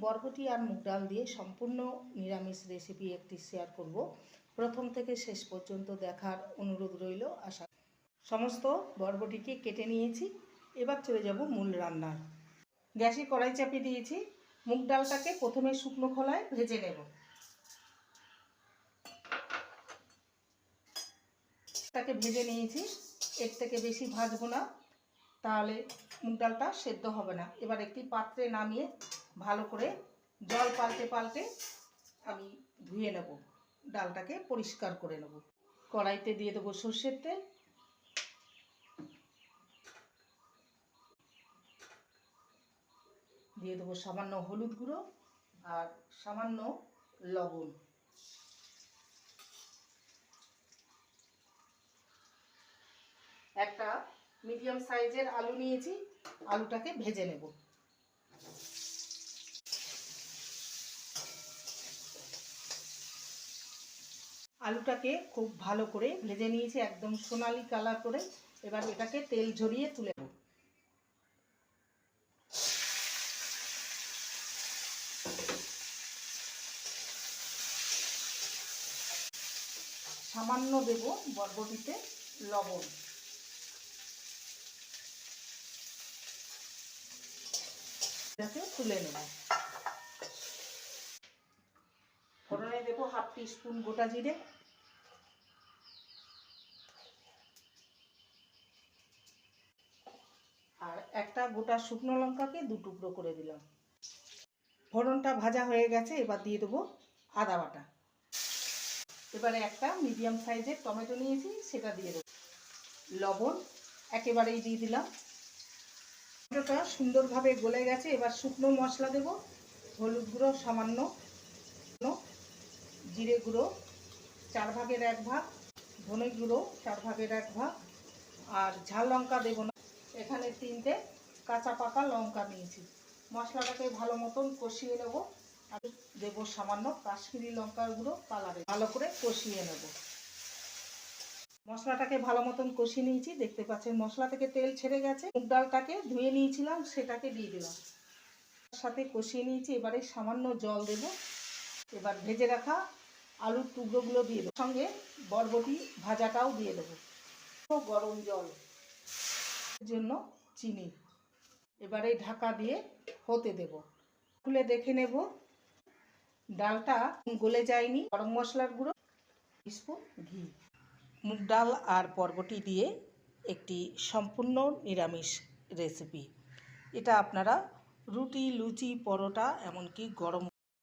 বরবটি আর মুগ ডাল দিয়ে সম্পূর্ণ নিরামিষ রেসিপি একটি শেয়ার করব। প্রথম থেকে শেষ পর্যন্ত দেখার অনুরোধ রইল। সমস্ত বরবটিকে কেটে নিয়েছি। এবার চলে যাব মূল রান্নার। গ্যাসে কড়াই চাপিয়ে দিয়েছি। মুগ ডালটাকে প্রথমে শুকনো খোলায় ভেজে নেব। তাকে ভেজে নিয়েছি, এর থেকে বেশি ভাজবো না, তাহলে মুগ ডালটা সেদ্ধ হবে না। এবার একটি পাত্রে নামিয়ে ভালো করে জল পাল্টে পাল্টে আমি ধুয়ে নেব, ডালটাকে পরিষ্কার করে নেব। কড়াইতে দিয়ে দেবো সর্ষের তেল, দিয়ে দেবো সামান্য হলুদ গুঁড়ো আর সামান্য লবণ। একটা মিডিয়াম সাইজের আলু নিয়েছি, আলুটাকে ভেজে নেব। আলুটাকে খুব ভালো করে ভেজে নিয়েছি, একদম সোনালি কালার করে। এবার এটাকে তেল ঝরিয়ে তুলে নেব। সামান্য দেব বরবটিতে লবণ। এটাকে তুলে নেব। ফোড়নে দেব হাফ টিস্পুন গোটা জিরে, আর একটা গোটা শুকনো লঙ্কাকে দু টুকরো করে দিলাম। ফোড়নটা ভাজা হয়ে গেছে, এবার দিয়ে দেবো আদা বাটা। এবারে একটা মিডিয়াম সাইজের টমেটো নিয়েছি, সেটা দিয়ে দেবো। লবণ একেবারেই দিয়ে দিলাম। টমেটোটা সুন্দরভাবে গলে গেছে। এবার শুকনো মশলা দেব। হলুদ গুঁড়ো সামান্য, জিরে গুঁড়ো 4 ভাগের 1 ভাগ, ধনে গুঁড়ো 4 ভাগের 1 ভাগ, আর ঝাল লঙ্কা দেবো না। এখানে 3টে কাঁচা পাকা লঙ্কা নিয়েছি। মশলাটাকে ভালো মতন কষিয়ে নেব। আর দেবো সামান্য কাশ্মীরি লঙ্কার গুঁড়ো কালারে। ভালো করে কষিয়ে নেব। মশলাটাকে ভালো মতন কষিয়ে নিয়েছি, দেখতে পাচ্ছেন মশলা থেকে তেল ছেড়ে গেছে। মুগ ডালটাকে ধুয়ে নিয়েছিলাম, সেটাকে দিয়ে দিলাম, তার সাথে কষিয়ে নিয়েছি। এবারে সামান্য জল দেব। এবার ভেজে রাখা আলুর টুকরোগুলো দিয়ে দেবো, সঙ্গে বরবটি ভাজাটাও দিয়ে দেবো। গরম জল জন্য চিনি। এবারে ঢাকা দিয়ে হতে দেব। খুলে দেখে নেব ডালটা গলে যায়নি। গরম মশলার গুঁড়ো, স্পুন ঘি। মুগ ডাল আর বরবটি দিয়ে একটি সম্পূর্ণ নিরামিষ রেসিপি। এটা আপনারা রুটি, লুচি, পরোটা, এমনকি গরম